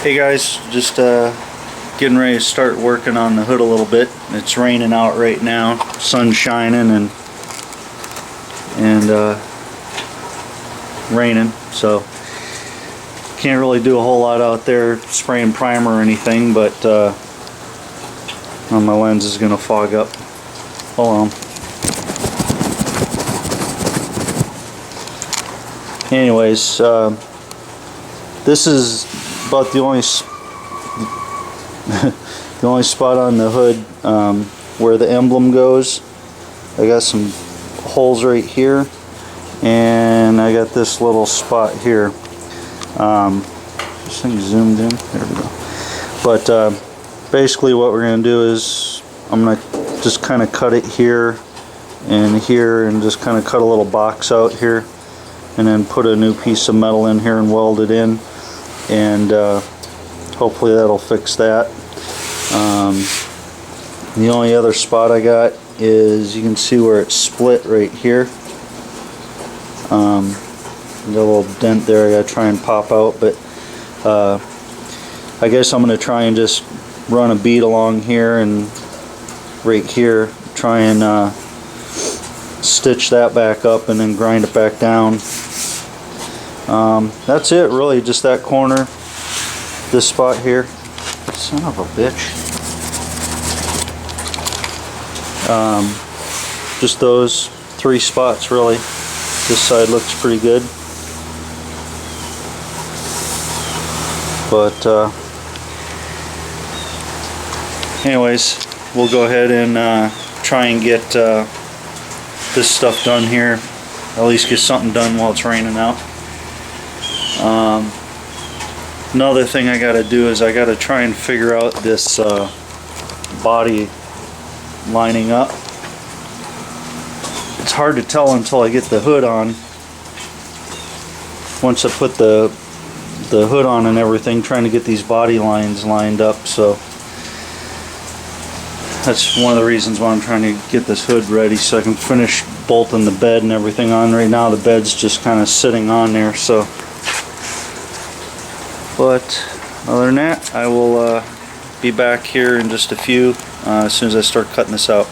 Hey guys, just getting ready to start working on the hood a little bit. It's raining out right now, sun's shining and raining, so can't really do a whole lot out there spraying primer or anything, but my lens is gonna fog up. Hold on. Anyways, this is about the only the only spot on the hood where the emblem goes. I got some holes right here, and I got this little spot here. This thing zoomed in. There we go. But basically, what we're going to do is I'm going to just kind of cut it here and here, and just kind of cut a little box out here, and then put a new piece of metal in here and weld it in, and hopefully that'll fix that. The only other spot I got is, you can see where it's split right here. Got a little dent there I gotta try and pop out, but I guess I'm gonna try and just run a bead along here and right here, try and stitch that back up and then grind it back down. That's it really, just that corner, this spot here. Son of a bitch. Just those three spots really. This side looks pretty good, but anyways, we'll go ahead and try and get this stuff done here. At least get something done while it's raining out. Another thing I gotta do is I gotta try and figure out this body lining up. It's hard to tell until I get the hood on. Once I put the hood on and everything, trying to get these body lines lined up, so that's one of the reasons why I'm trying to get this hood ready, so I can finish bolting the bed and everything on. Right now the bed's just kind of sitting on there, so. But other than that, I will be back here in just a few as soon as I start cutting this out.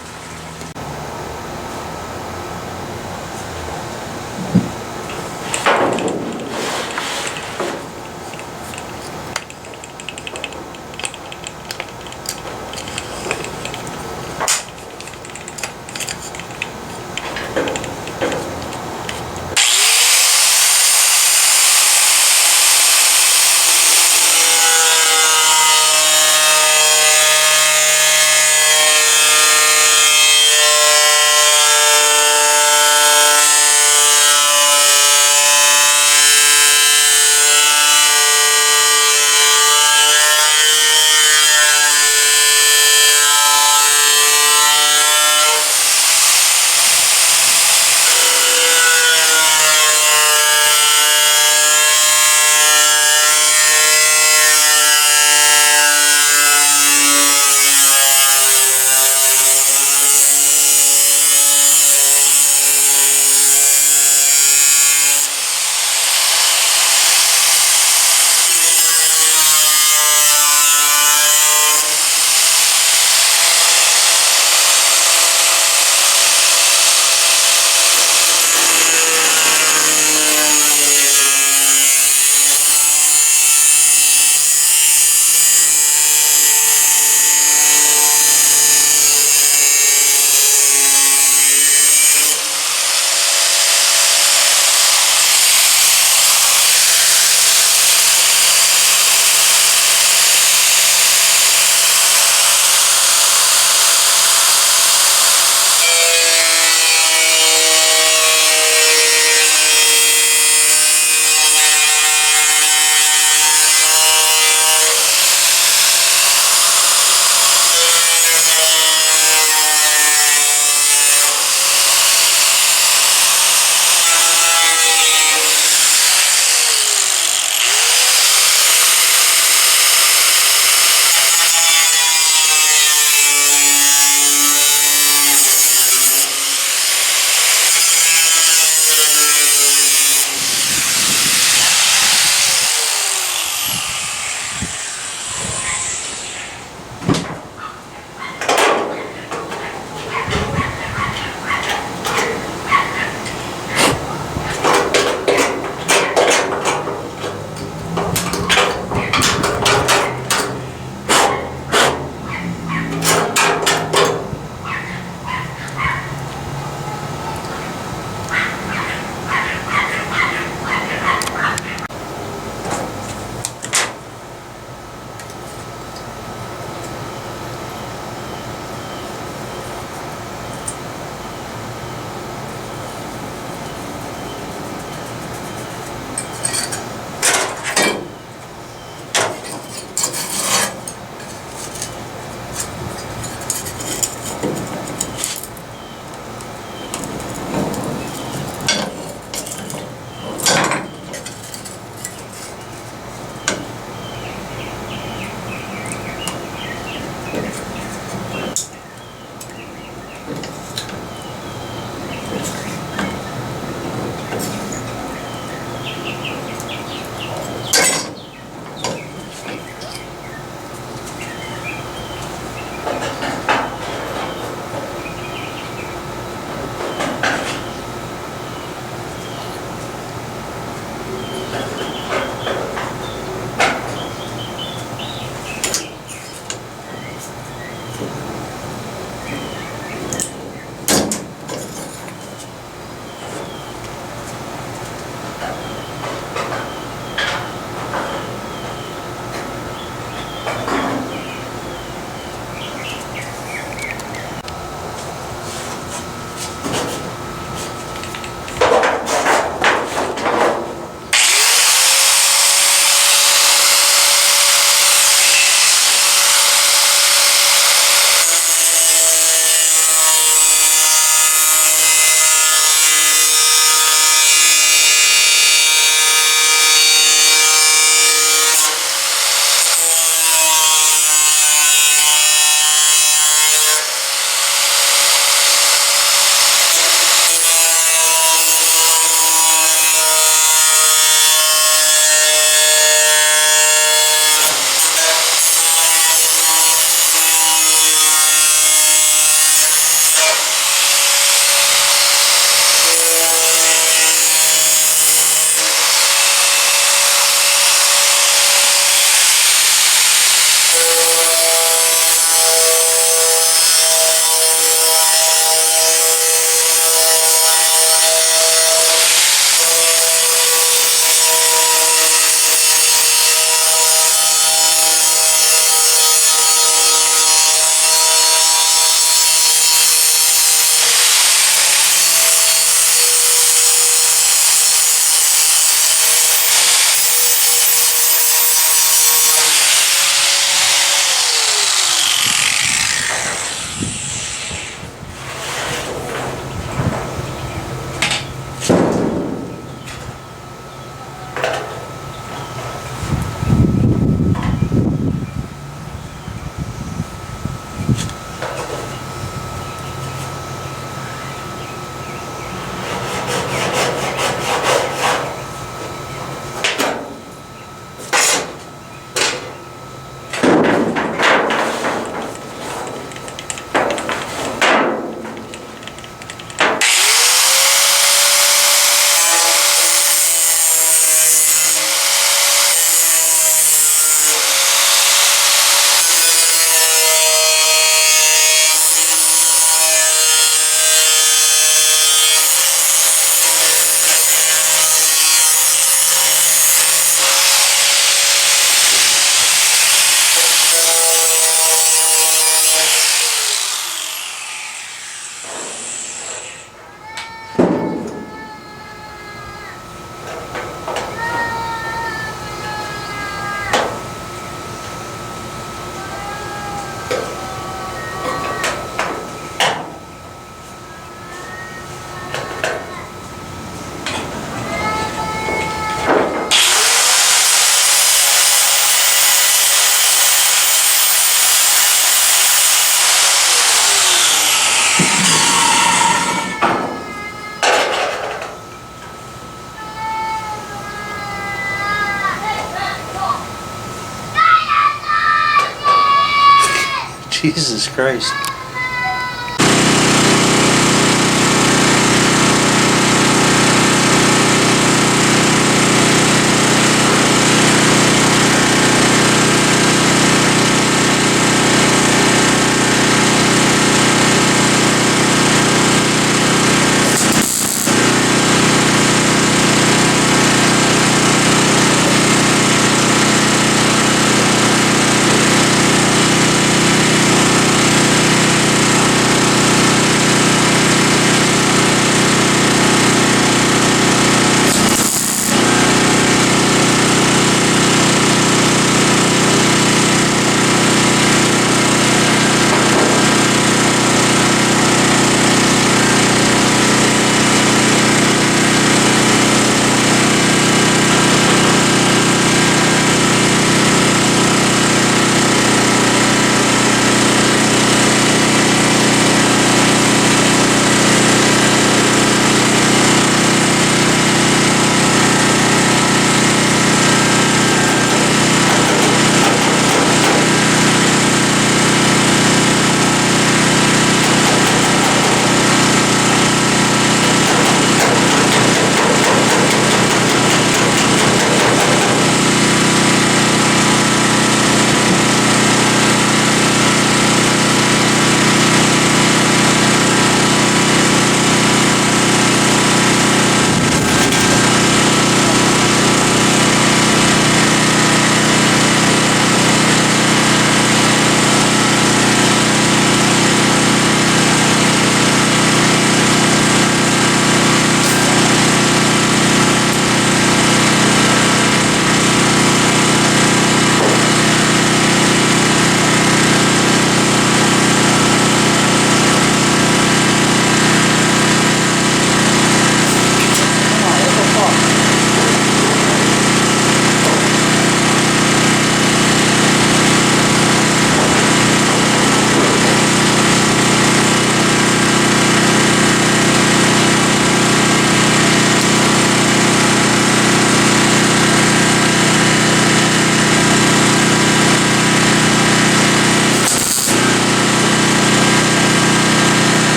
Jesus Christ.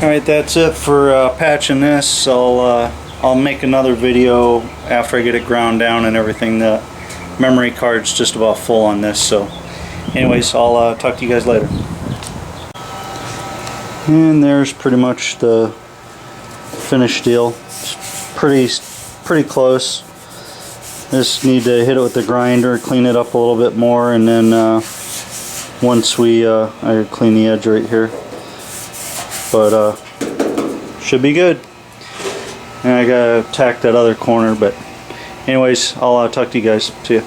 Alright, that's it for patching this. I'll make another video after I get it ground down and everything. The memory card's just about full on this, so anyways, I'll talk to you guys later. And there's pretty much the finished deal. It's pretty close. Just need to hit it with the grinder, clean it up a little bit more, and then once we I clean the edge right here, but should be good. And I gotta tack that other corner, but anyways, I'll talk to you guys. See ya.